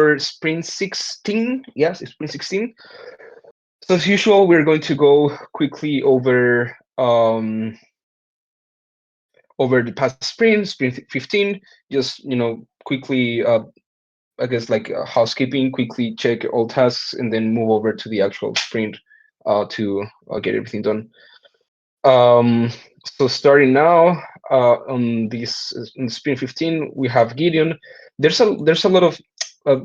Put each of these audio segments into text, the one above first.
for sprint 16. Yes, it's sprint 16. So as usual, we're going to go quickly over the past sprint, sprint 15. Just quickly, I guess like housekeeping. Quickly check all tasks and then move over to the actual sprint to get everything done. So starting now on this in sprint 15, we have Gideon. There's a lot of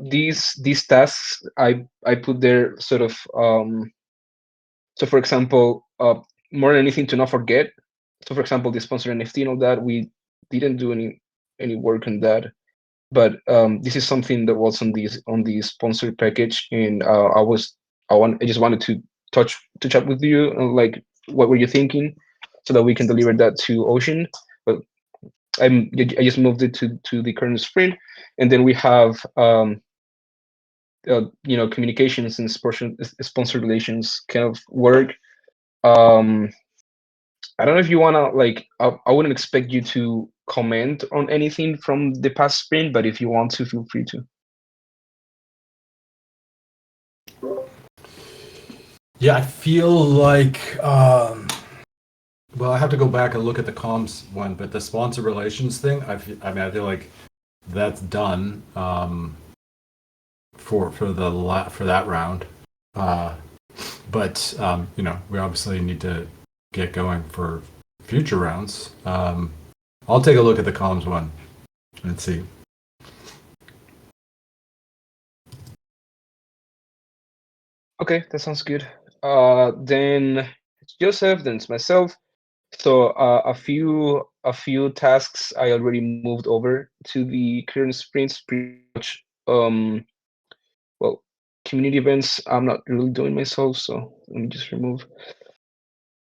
these tasks I put there sort of. So for example, more than anything to not forget. So for example, the sponsor NFT and all that, we didn't do any work on that, but this is something that was on the sponsor package, and I just wanted to touch up with you, like what were you thinking, so that we can deliver that to Ocean. But I just moved it to the current sprint, and then we have communications and sponsor relations kind of work. I don't know if you wanna like. I wouldn't expect you to comment on anything from the past sprint, but if you want to, feel free to. Yeah, I feel like well, I have to go back and look at the comms one, but the sponsor relations thing, I feel like that's done for that round. But we obviously need to get going for future rounds. I'll take a look at the comms one and see. Okay, that sounds good. Then it's Joseph, then it's myself. So a few tasks I already moved over to the current sprints. Pretty much, well, community events I'm not really doing myself, so let me just remove.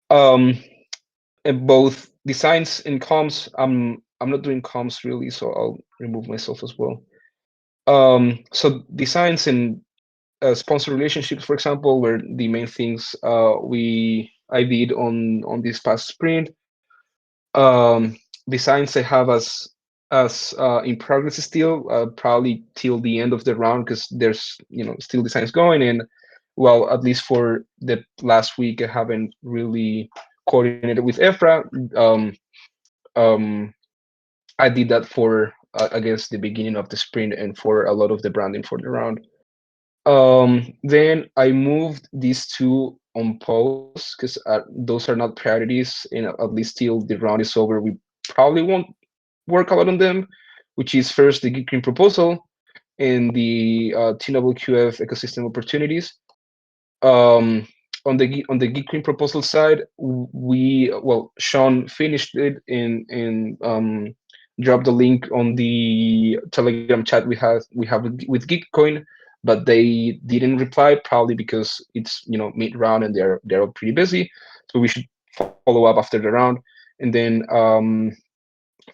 And both designs and comms, I'm not doing comms really, so I'll remove myself as well. So designs and sponsor relationships, for example, were the main things I did on this past sprint. Designs I have as in progress still, probably till the end of the round, because there's still designs going, and well, at least for the last week, I haven't really coordinated with Efra. I did that for I guess the beginning of the sprint and for a lot of the branding for the round. Then I moved these two on pause because those are not priorities, and at least till the round is over, we probably won't work a lot on them, which is first the Geek Green proposal and the TWQF ecosystem opportunities. On the Geek Green proposal side, Sean finished it and dropped the link on the Telegram chat we have with Geekcoin, but they didn't reply, probably because it's mid round and they're all pretty busy. So we should follow up after the round, and then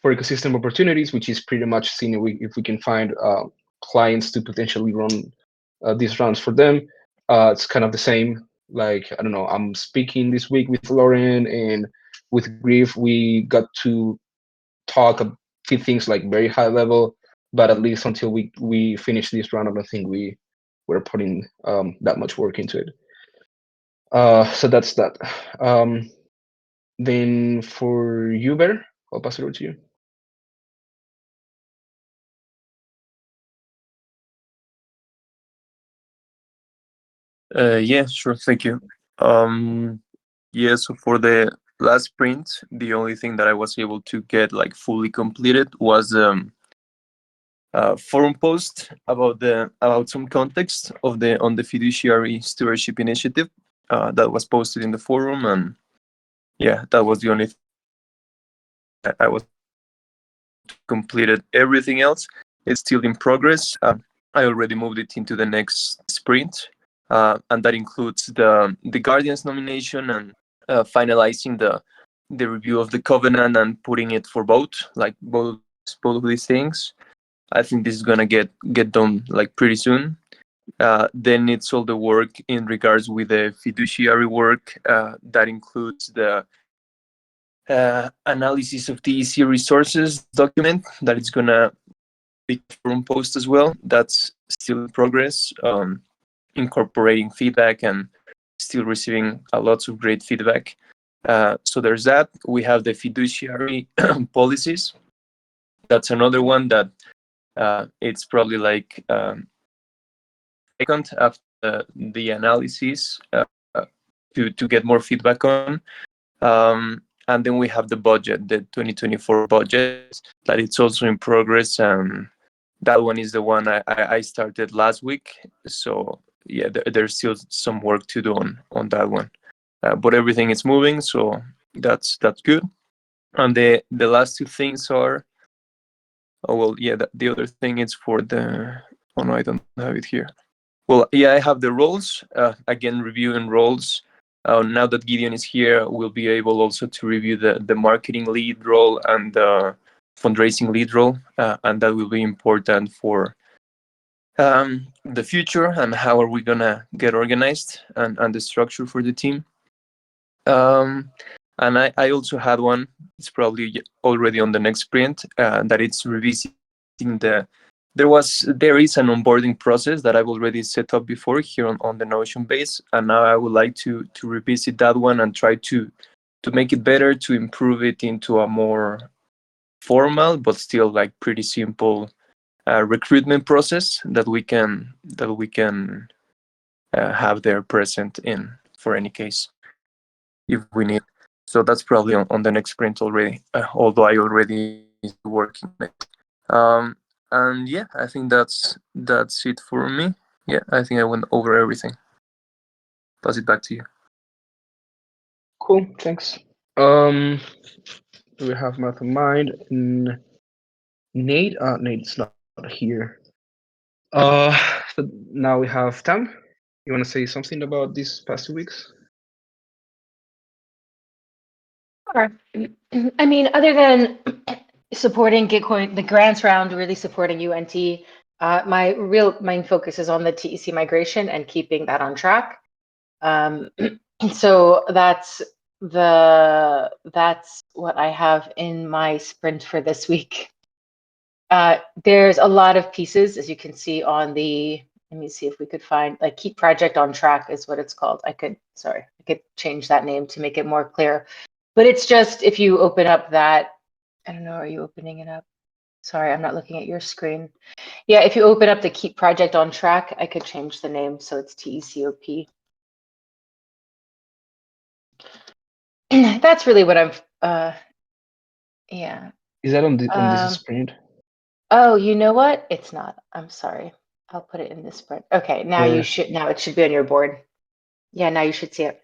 for ecosystem opportunities, which is pretty much seeing if we can find clients to potentially run these rounds for them. It's kind of the same. Like, I don't know, I'm speaking this week with Lauren, and with Griff, we got to talk a few things like very high level, but at least until we finish this round, I don't think we're putting that much work into it. So that's that. Then for you, Bear, I'll pass it over to you. Yeah, sure. Thank you. Yeah, so for the last sprint, the only thing that I was able to get like fully completed was forum post about some context of on the fiduciary stewardship initiative that was posted in the forum, and yeah, that was the only thing I was completed. Everything else is still in progress. I already moved it into the next sprint, and that includes the Guardians nomination and finalizing the review of the covenant and putting it for vote, like both of these things. I think this is gonna get done like pretty soon. Then it's all the work in regards with the fiduciary work that includes the analysis of TEC resources document that is gonna big forum post as well. That's still in progress, incorporating feedback and still receiving lots of great feedback. So there's that. We have the fiduciary policies. That's another one that it's probably like second after the analysis to get more feedback on. And then we have the budget, the 2024 budget, that it's also in progress. That one is the one I started last week. So yeah, there's still some work to do on that one. But everything is moving, so that's good. And the last two things are, oh well, yeah, the other thing is for the, oh no, I don't have it here. Well, yeah, I have the roles, again, reviewing roles. Now that Gideon is here, we'll be able also to review the marketing lead role and the fundraising lead role, and that will be important for the future and how are we gonna get organized and the structure for the team. And I also had one, it's probably already on the next sprint, that it's revisiting there is an onboarding process that I've already set up before here on the Notion base, and now I would like to revisit that one and try to make it better, to improve it into a more formal but still like pretty simple recruitment process that we can have there present in for any case if we need. So that's probably on the next sprint already, although I already working on it. And yeah, I think that's it for me. Yeah, I think I went over everything. Pass it back to you. Cool, thanks. Do we have mastermind? Nate? Nate's not here. So now we have Tam. You want to say something about these past 2 weeks? Sure. I mean, other than supporting Gitcoin, the grants round, really supporting UNT, my real main focus is on the TEC migration and keeping that on track. So that's what I have in my sprint for this week. There's a lot of pieces, as you can see on the, let me see if we could find, like, keep project on track is what it's called. I could change that name to make it more clear. But it's just, if you open up that, I don't know, are you opening it up? Sorry, I'm not looking at your screen. Yeah, if you open up the keep project on track, I could change the name so it's TECOP. That's really what I'm, yeah. Is that on this sprint? Oh, you know what? It's not. I'm sorry. I'll put it in this sprint. Okay, now Or... it should be on your board. Yeah, now you should see it.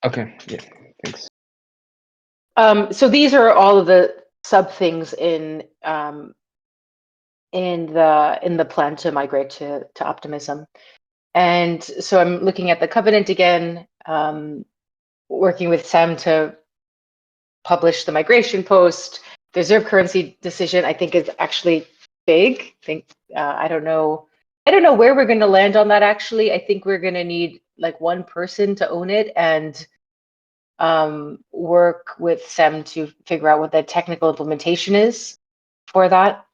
Okay, yeah, thanks. So these are all of the sub things in the plan to migrate to Optimism. And so I'm looking at the covenant again, working with Sam to publish the migration post. The reserve currency decision, I think, is actually big. I don't know where we're going to land on that. Actually, I think we're going to need like one person to own it and work with Sam to figure out what the technical implementation is for that.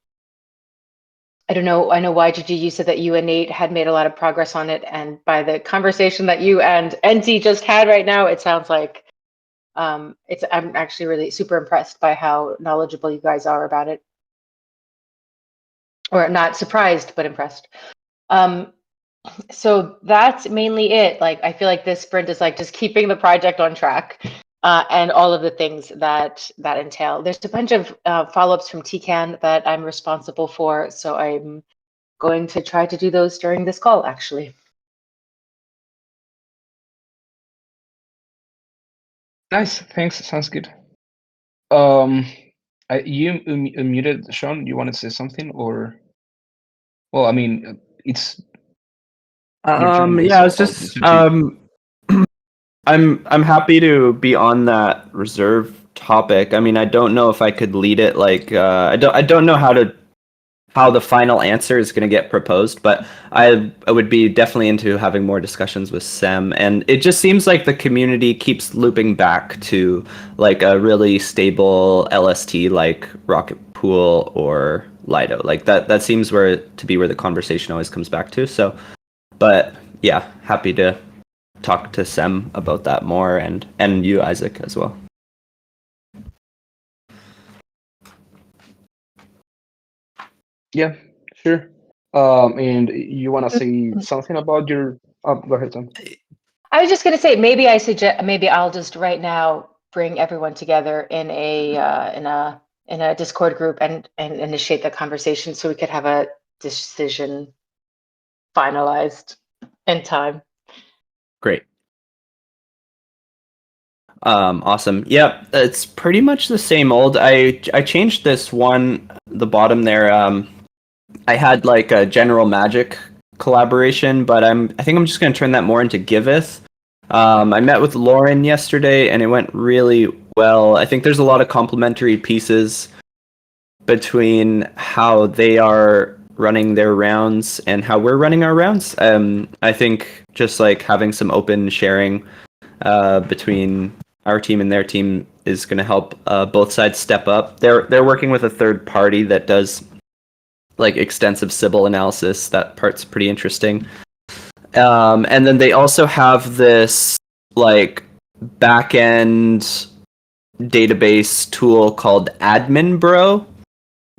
I don't know. I know YGG, you said that you and Nate had made a lot of progress on it, and by the conversation that you and NT just had right now, it sounds like I'm actually really super impressed by how knowledgeable you guys are about it. Or not surprised, but impressed. So that's mainly it. Like, I feel like this sprint is like just keeping the project on track, and all of the things that entail. There's a bunch of follow-ups from TCAN that I'm responsible for, so I'm going to try to do those during this call, actually. Nice, thanks. Sounds good. You unmuted, Sean. You wanted to say something, or? Well, I mean, it's. Yeah, I was just. I'm happy to be on that reserve topic. I mean, I don't know if I could lead it. Like, I don't know how the final answer is going to get proposed, but I would be definitely into having more discussions with Sem. And it just seems like the community keeps looping back to like a really stable LST like Rocket Pool or Lido. Like that seems to be where the conversation always comes back to. So, but yeah, happy to talk to Sem about that more, and you, Isaac, as well. Yeah, sure. And you want to say something about your? Go ahead, Tom. I was just going to say, maybe I'll just right now bring everyone together in a Discord group and initiate the conversation so we could have a decision finalized in time. Great. Awesome. Yep, it's pretty much the same old. I changed this one, the bottom there. I had like a general magic collaboration, but I think I'm just gonna turn that more into Giveth. I met with Lauren yesterday, and it went really well. I think there's a lot of complementary pieces between how they are running their rounds and how we're running our rounds. I think just like having some open sharing between our team and their team is going to help both sides step up. They're working with a third party that does like extensive Sybil analysis. That part's pretty interesting. And then they also have this like back end database tool called Admin Bro,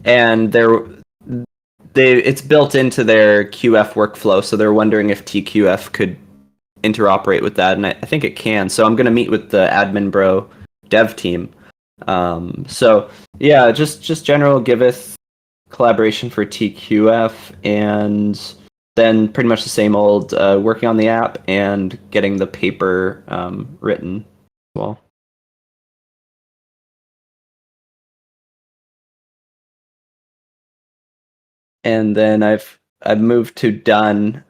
and it's built into their QF workflow. So they're wondering if TQF could interoperate with that, and I think it can. So I'm going to meet with the Admin Bro dev team. So yeah, just general Giveth collaboration for TQF, and then pretty much the same old working on the app and getting the paper written as well. And then I've moved to done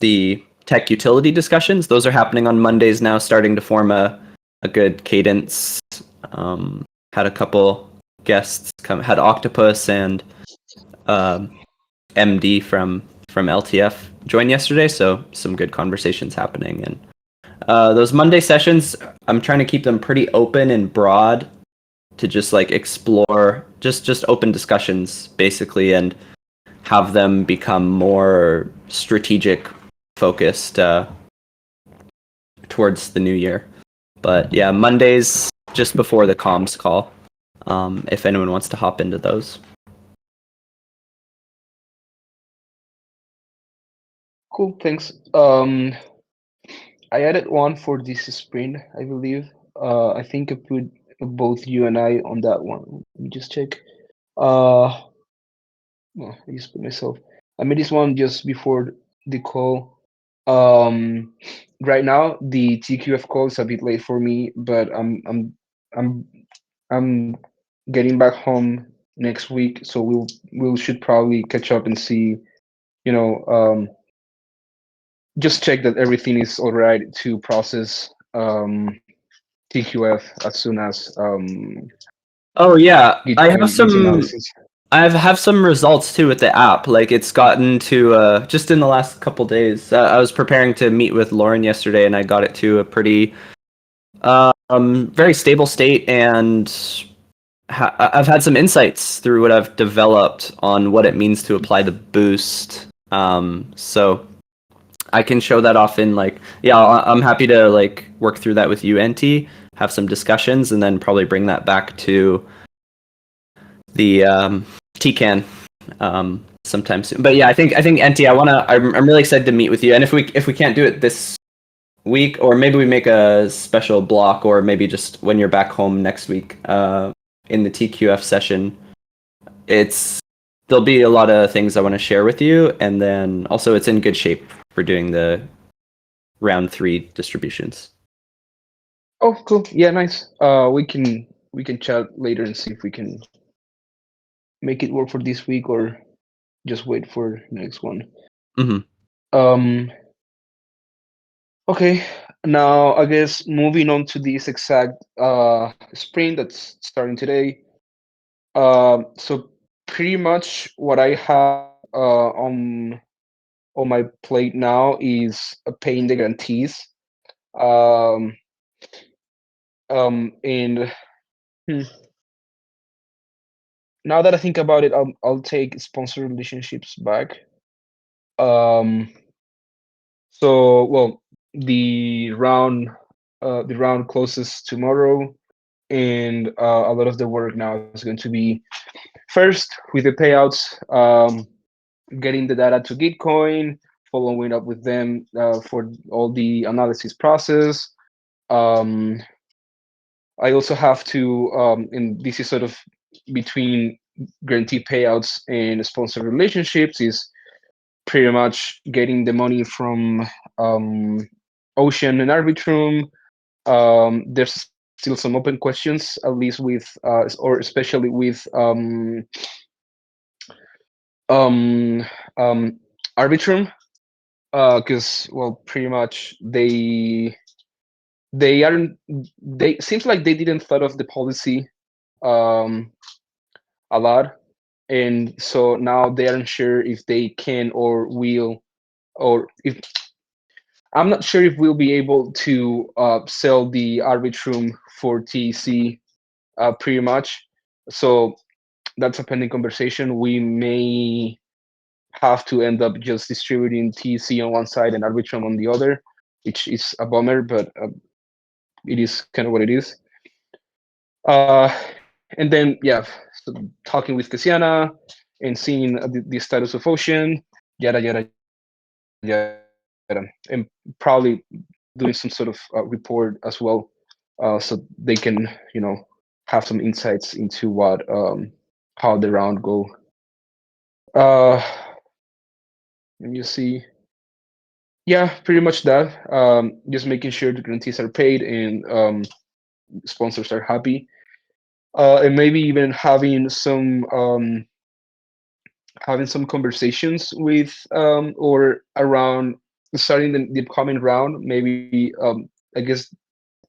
the tech utility discussions. Those are happening on Mondays now, starting to form a good cadence. Had a couple guests come. Had Octopus and MD from LTF join yesterday, so some good conversations happening. And those Monday sessions, I'm trying to keep them pretty open and broad to just like explore just open discussions basically, and have them become more strategic focused towards the new year. But yeah, Mondays just before the comms call, if anyone wants to hop into those. Cool, thanks. I added one for this sprint, I believe. I think I put both you and I on that one. Let me just check. Well, I just put myself. I made this one just before the call. Right now the TQF call is a bit late for me, but I'm I'm getting back home next week, so we'll should probably catch up and see, you know, just check that everything is all right to process TQF as soon as Oh yeah, Git Git analysis. I have some results too with the app. Like it's gotten to just in the last couple days. I was preparing to meet with Lauren yesterday, and I got it to a pretty very stable state, and I've had some insights through what I've developed on what it means to apply the boost. So I can show that off in like, yeah, I'm happy to like work through that with you, NT, have some discussions, and then probably bring that back to the TCAN sometime soon. But yeah, I think NT, I'm really excited to meet with you, and if we can't do it this week, or maybe we make a special block, or maybe just when you're back home next week in the TQF session, there'll be a lot of things I want to share with you, and then also it's in good shape for doing the round 3 distributions. Oh, cool. Yeah, nice. We can chat later and see if we can make it work for this week or just wait for next one. Mm-hmm. Okay. Now I guess moving on to this exact sprint that's starting today. So pretty much what I have on my plate now is paying the guarantees. Um, and now that I think about it, I'll take sponsor relationships back. Um, so well, the round the round closes tomorrow, and a lot of the work now is going to be first with the payouts, getting the data to Gitcoin, following up with them for all the analysis process. Um, I also have to, and this is sort of between guaranteed payouts and sponsor relationships, is pretty much getting the money from Ocean and Arbitrum. There's still some open questions, at least with, or especially with um, um, Arbitrum, because well, pretty much they aren't they seems like they didn't thought of the policy um, a lot, and so now they aren't sure if they can or will, or if I'm not sure if we'll be able to sell the Arbitrum for TEC pretty much. So that's a pending conversation. We may have to end up just distributing TEC on one side and Arbitrum on the other, which is a bummer, but it is kind of what it is. And then, yeah, so talking with Cassiana and seeing the status of Ocean, yada, yada, yada. And probably doing some sort of report as well, so they can, have some insights into how the round go. Uh, Let me see. Yeah, pretty much that. Just making sure the guarantees are paid and sponsors are happy. And maybe even having some conversations with or around starting the upcoming round. Maybe I guess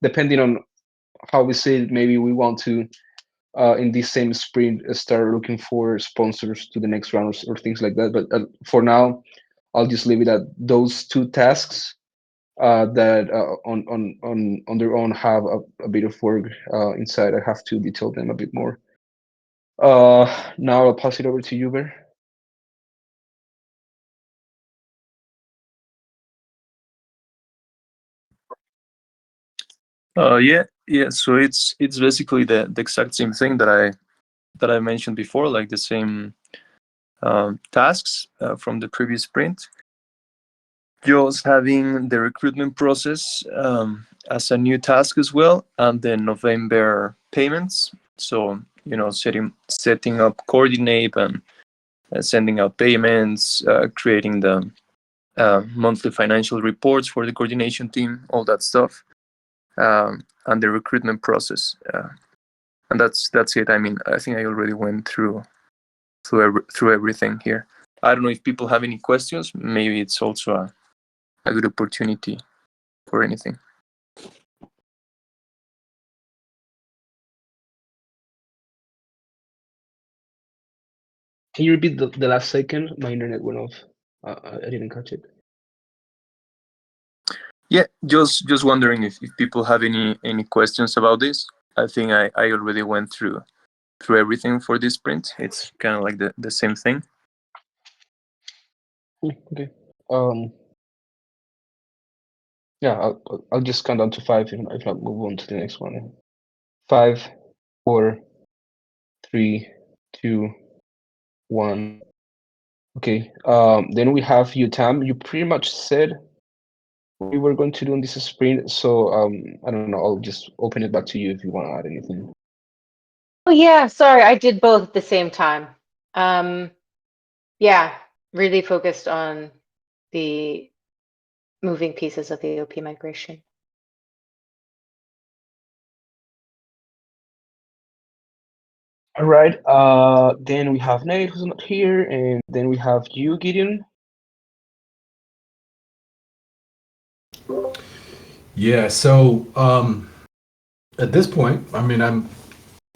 depending on how we see it, maybe we want to in this same sprint start looking for sponsors to the next round or things like that. But for now, I'll just leave it at those two tasks that on their own have a bit of work inside. I have to detail them a bit more. Now I'll pass it over to you, Ber. Yeah. So it's basically the exact same thing that I mentioned before, like the same tasks from the previous sprint. Just having the recruitment process as a new task as well, and then November payments. So setting up coordinate and sending out payments, creating the monthly financial reports for the coordination team, all that stuff, and the recruitment process. And that's it. I mean, I think I already went through everything here. I don't know if people have any questions. Maybe it's also a good opportunity for anything. Can you repeat the last second? My internet went off. I didn't catch it. Yeah, just wondering if people have any questions about this. I think I already went through everything for this sprint. It's kind of like the same thing. Okay. Yeah, I'll just count down to five if not move on to the next one. 5, 4, 3, 2, 1. Okay. Then we have you, Tam. You pretty much said what we were going to do on this sprint. So I don't know. I'll just open it back to you if you want to add anything. Oh yeah, sorry, I did both at the same time. Yeah, really focused on the moving pieces of the OP migration. All right. Then we have Nate, who's not here, and then we have you, Gideon. Yeah. So at this point, I mean,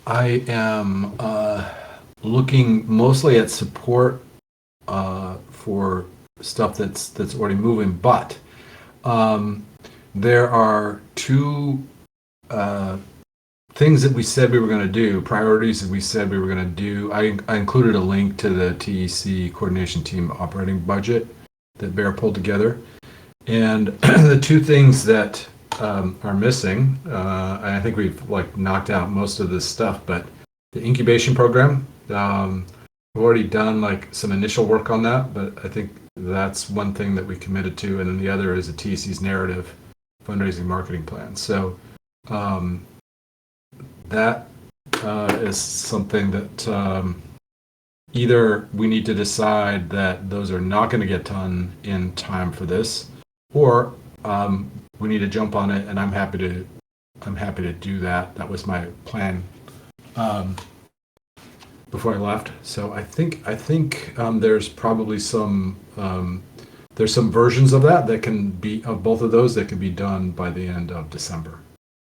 I am looking mostly at support for stuff that's already moving, but there are two things that we said we were going to do, priorities that we said we were going to do. I included a link to the TEC coordination team operating budget that Bear pulled together. And the two things that are missing, and I think we've like knocked out most of this stuff, but the incubation program, we've already done like some initial work on that, but I think that's one thing that we committed to. And then the other is the TEC's narrative fundraising marketing plan. So that is something that either we need to decide that those are not going to get done in time for this, or we need to jump on it. And I'm happy to do that. That was my plan before I left. So I think there's probably some there's some versions of that can be of both of those that can be done by the end of December.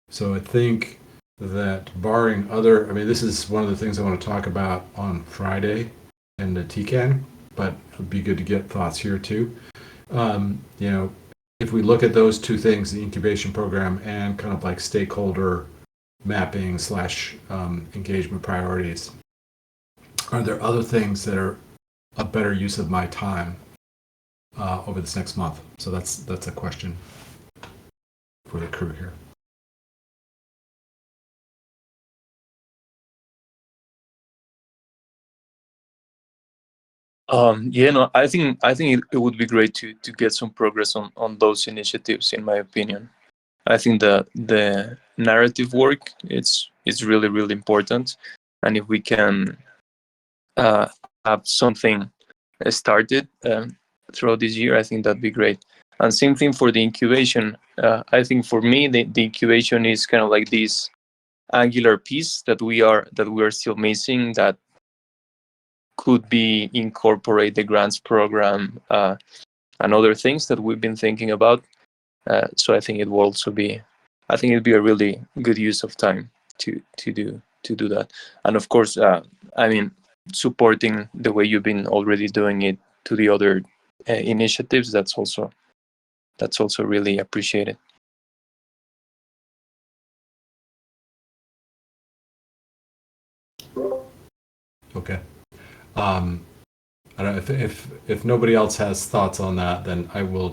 So I think that barring other, I mean, this is one of the things I want to talk about on Friday in the TEC, but it would be good to get thoughts here too. If we look at those two things, the incubation program and kind of like stakeholder mapping / engagement priorities, are there other things that are a better use of my time over this next month? So that's a question for the crew here. I think it would be great to get some progress on those initiatives. In my opinion, I think the narrative work it's really really important, and if we can have something started throughout this year, I think that'd be great. And same thing for the incubation. I think for me the incubation is kind of like this angular piece that we are still missing, that could be incorporate the grants program and other things that we've been thinking about. So I think it will also be, I think it'd be a really good use of time to do that. And of course, I mean, supporting the way you've been already doing it to the other initiatives, that's also really appreciated. Okay. I don't know if nobody else has thoughts on that, then I will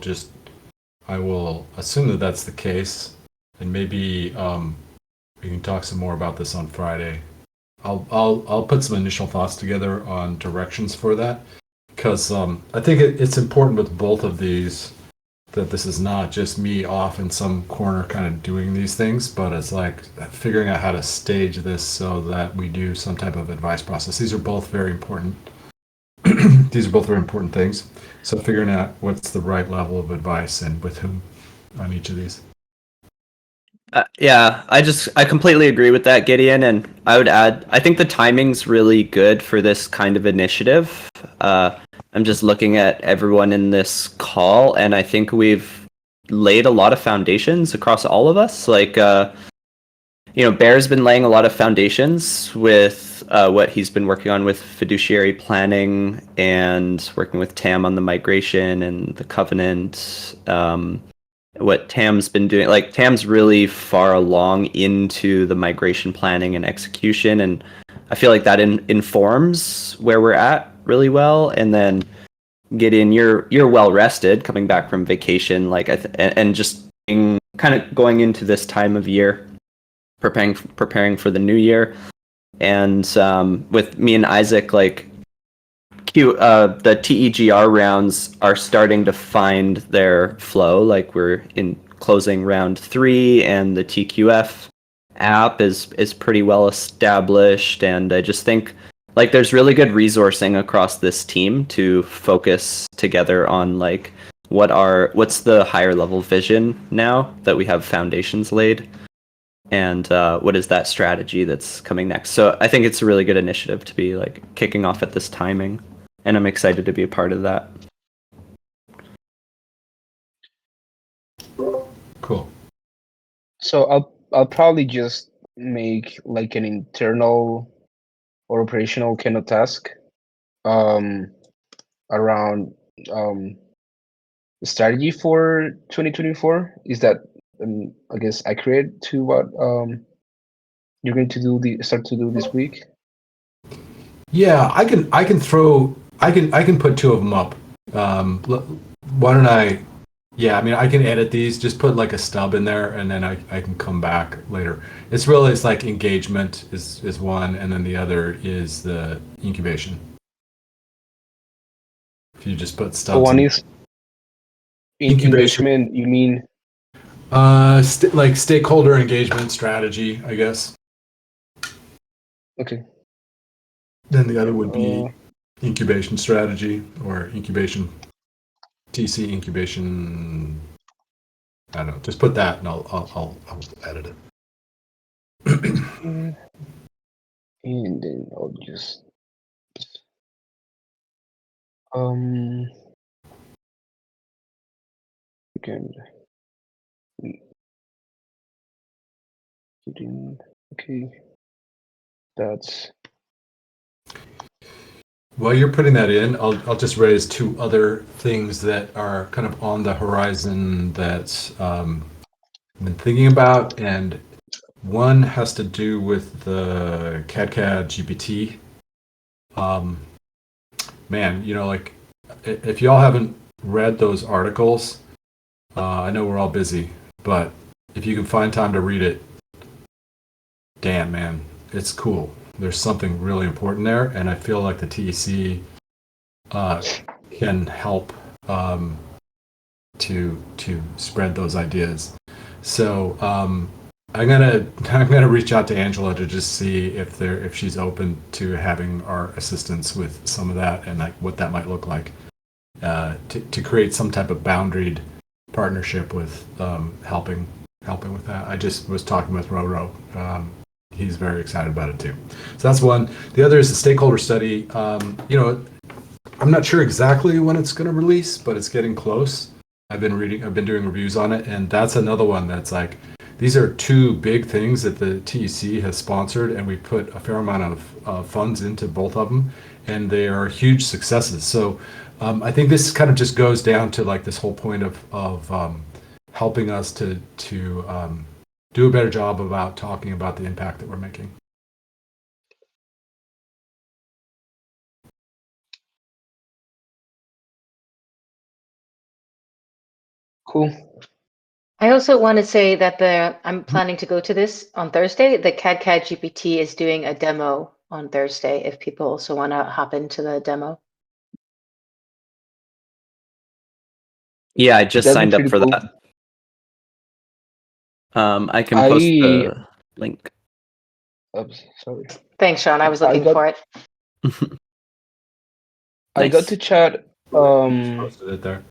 assume that that's the case, and maybe we can talk some more about this on Friday. I'll put some initial thoughts together on directions for that, because I think it's important with both of these that this is not just me off in some corner kind of doing these things, but it's like figuring out how to stage this so that we do some type of advice process. These are both very important. These are both very important things. So figuring out what's the right level of advice and with whom on each of these. Yeah, I completely agree with that, Gideon, and I would add, I think the timing's really good for this kind of initiative. I'm just looking at everyone in this call, and I think we've laid a lot of foundations across all of us. Like, Bear's been laying a lot of foundations with what he's been working on with fiduciary planning and working with Tam on the migration and the covenant. What Tam's been doing, like Tam's really far along into the migration planning and execution, and I feel like that informs where we're at really well. And then Gideon, you're well rested coming back from vacation, like and just kind of going into this time of year, preparing for the new year. And with me and Isaac, like the TEGR rounds are starting to find their flow. Like we're in closing round 3, and the TQF app is pretty well established. And I just think like there's really good resourcing across this team to focus together on like what's the higher level vision now that we have foundations laid, and what is that strategy that's coming next. So I think it's a really good initiative to be like kicking off at this timing, and I'm excited to be a part of that. Cool. So I'll probably just make like an internal or operational kind of task around strategy for 2024. Is that I guess accurate to what you're going to start to do this week? Yeah, I can put two of them up. Why don't I? Yeah, I mean, I can edit these. Just put like a stub in there, and then I can come back later. It's like engagement is one, and then the other is the incubation. If you just put So stubs one in. is Incubation. engagement. You mean Like stakeholder engagement strategy, I guess. okay? Then the other would be Uh, incubation strategy or incubation TC incubation. I don't know. Just put that, and I'll edit it. and then I'll just um again. Okay, that's While you're putting that in, I'll just raise two other things that are kind of on the horizon that I've been thinking about, and one has to do with the CAD GPT. Man, like if y'all haven't read those articles, I know we're all busy, but if you can find time to read it, damn man, it's cool. There's something really important there, and I feel like the TEC can help to spread those ideas. So I'm gonna reach out to Angela to just see if she's open to having our assistance with some of that and like what that might look like to create some type of boundaried partnership with helping with that. I just was talking with Roro. He's very excited about it too. So that's one. The other is the stakeholder study. I'm not sure exactly when it's going to release, but it's getting close. I've been doing reviews on it, and that's another one that's like, these are two big things that the TEC has sponsored, and we put a fair amount of funds into both of them, and they are huge successes. So I think this kind of just goes down to like this whole point of helping us to do a better job about talking about the impact that we're making. cool. I also want to say that I'm planning to go to this on Thursday. The CAD GPT is doing a demo on Thursday if people also want to hop into the demo. Yeah, I just That'd be signed up pretty for cool. that. I can post the link. Oops, sorry. Thanks, Sean. I was I looking got for it. I got Nice. to chat. Posted it there.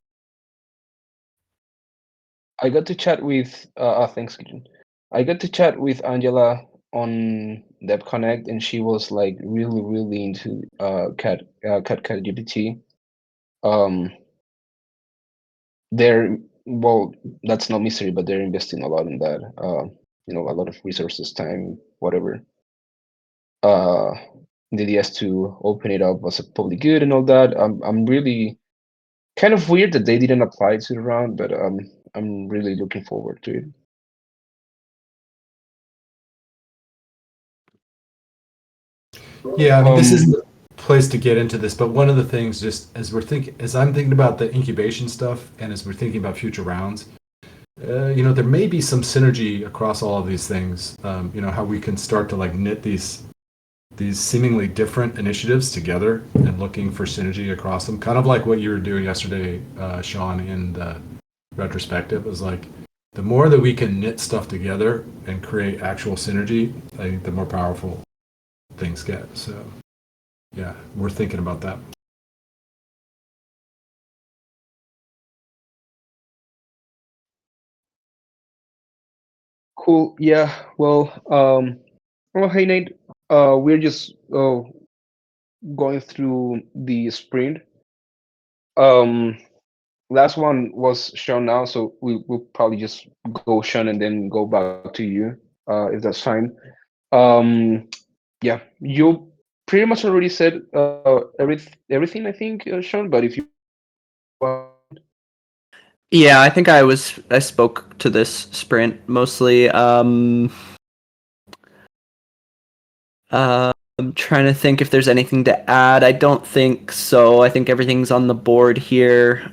I got to chat with. Thanks, Gideon. I got to chat with Angela on Dev Connect, and she was like really into Cat GPT. Um, they're well, that's not mystery, but they're investing a lot in that. A lot of resources, time, whatever. Uh, the idea is to open it up as a public good and all that. I'm really kind of weird that they didn't apply to the round, but I'm really looking forward to it. Yeah, I mean, this Um, isn't the place to get into this, but one of the things, just as I'm thinking about the incubation stuff, and as we're thinking about future rounds, there may be some synergy across all of these things. How we can start to like knit these seemingly different initiatives together and looking for synergy across them, kind of like what you were doing yesterday, Sean, in the retrospective. It was like the more that we can knit stuff together and create actual synergy, I think the more powerful things get. So yeah, we're thinking about that. cool. Yeah. Well, hey Nate. We're just going through the sprint. Um, last one was Sean now, so we'll probably just go Sean and then go back to you, if that's fine. Um, yeah, you pretty much already said everything I think, Sean. But if you Yeah, I think I spoke to this sprint mostly. I'm trying to think if there's anything to add. I don't think so. I think everything's on the board here.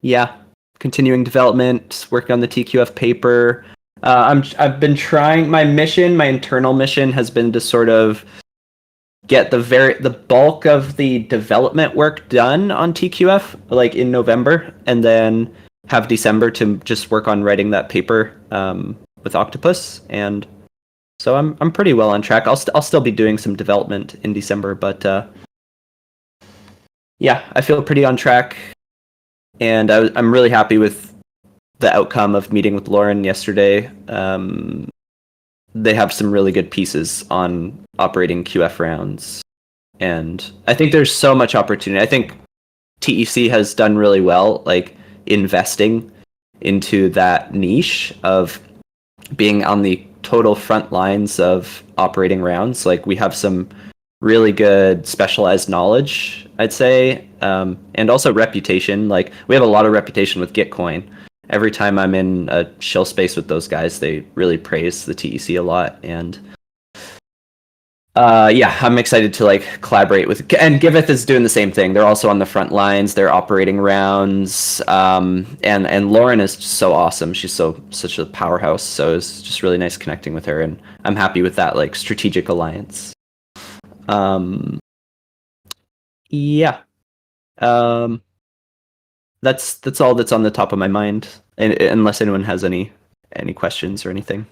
Yeah, continuing development, working on the TQF paper. I've been trying. My internal mission has been to sort of get the bulk of the development work done on TQF like in November, and then have December to just work on writing that paper with Octopus. And so I'm pretty well on track. I'll still be doing some development in December, but yeah, I feel pretty on track, and I'm really happy with the outcome of meeting with Lauren yesterday. They have some really good pieces on operating QF rounds, and I think there's so much opportunity. I think TEC has done really well, like investing into that niche of being on the total front lines of operating rounds. Like we have some really good specialized knowledge, I'd say, and also reputation. Like we have a lot of reputation with Gitcoin. Every time I'm in a chill space with those guys, they really praise the TEC a lot. And yeah, I'm excited to like collaborate with, and Giveth is doing the same thing. They're also on the front lines. They're operating rounds. And Lauren is just so awesome. She's such a powerhouse. So it's just really nice connecting with her, and I'm happy with that like strategic alliance. Yeah. That's all that's on the top of my mind, and unless anyone has any questions or anything.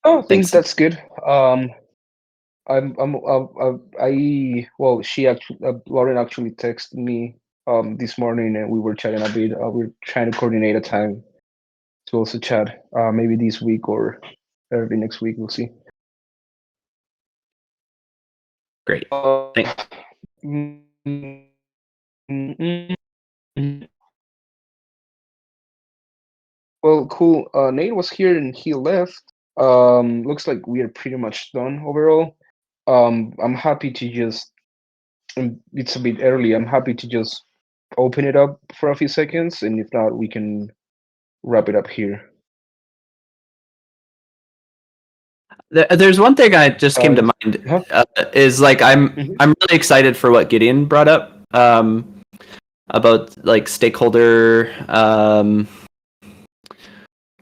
Oh, I think Thanks. that's good. Well, Lauren actually texted me this morning, and we were chatting a bit. We're trying to coordinate a time to also chat. Maybe this week or early next week. We'll see. Great. Thanks. Mm, mm, mm. Well, cool. Nate was here and he left. Looks like we are pretty much done overall. I'm happy to just. It's a bit early. I'm happy to just open it up for a few seconds, and if not, we can wrap it up here. There's one thing I just came to mind is like I'm really excited for what Gideon brought up about like stakeholder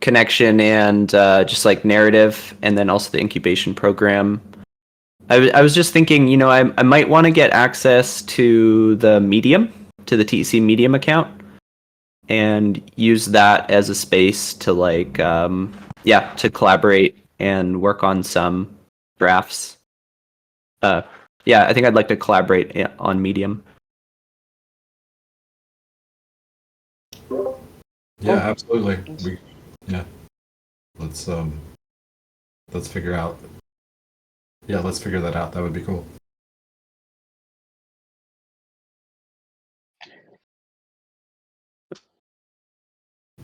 connection and just like narrative, and then also the incubation program. I was just thinking, you know, I might want to get access to the the TEC Medium account, and use that as a space to like to collaborate and work on some drafts. Yeah, I think I'd like to collaborate on Medium. Yeah, absolutely. Let's figure out. Yeah, let's figure that out. That would be cool.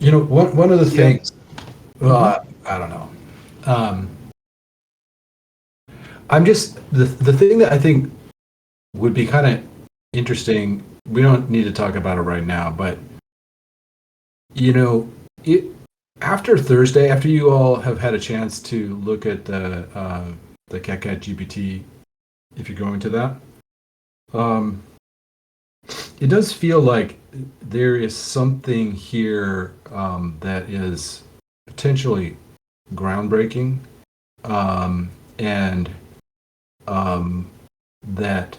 You know, one of the things. Well, I don't know. I'm just the thing that I think would be kind of interesting. We don't need to talk about it right now, but you know, after Thursday, after you all have had a chance to look at the CatCat GPT, if you're going to that, it does feel like there is something here that is potentially groundbreaking, and that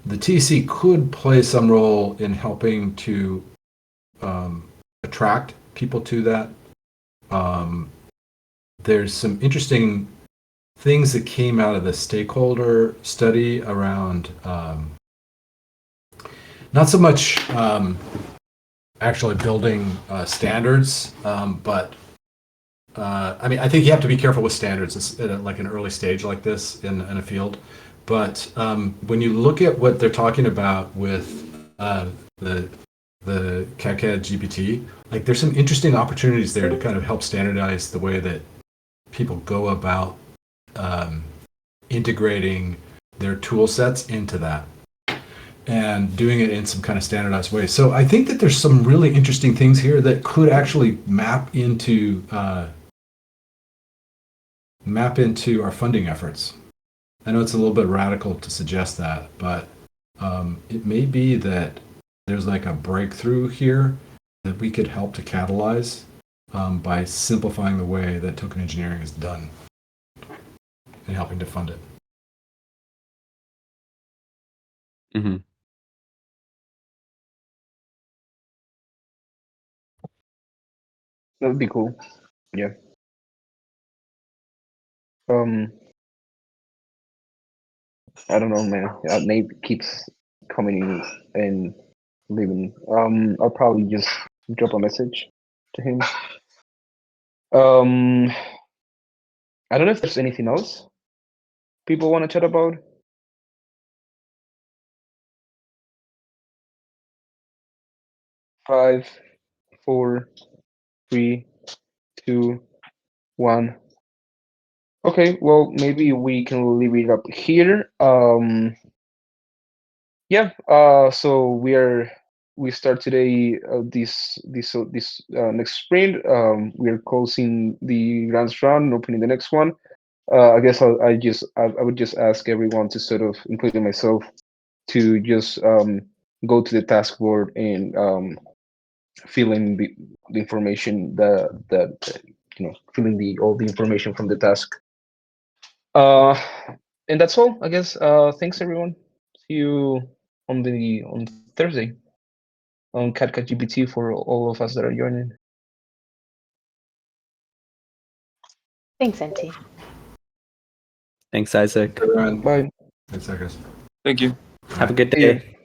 the TC could play some role in helping to attract people to that. There's some interesting things that came out of the stakeholder study around not so much actually building standards, but I mean, I think you have to be careful with standards at like an early stage like this in a field. But when you look at what they're talking about with the CatCat GPT, like there's some interesting opportunities there to kind of help standardize the way that people go about integrating their tool sets into that. and doing it in some kind of standardized way. So I think that there's some really interesting things here that could actually map into our funding efforts. I know it's a little bit radical to suggest that, but it may be that there's like a breakthrough here that we could help to catalyze by simplifying the way that token engineering is done and helping to fund it. Mm-hmm. That would be cool. Yeah. I don't know, man. Nate keeps coming in and leaving. I'll probably just drop a message to him. I don't know if there's anything else people want to chat about. 5, 4, 3, 2, 1. Okay, well, maybe we can leave it up here. Yeah. So we start today this next sprint. We are closing the grants round and opening the next one. I guess I would just ask everyone to sort of, including myself, to just go to the task board and fill in the information that fill in all the information from the task. And that's all, I guess. Thanks everyone. See you on Thursday on CatCatGPT for all of us that are joining. Thanks, NT. Thanks, Isaac. Everyone, Bye. thanks, Marcus. Thank you. Have a good See you. day.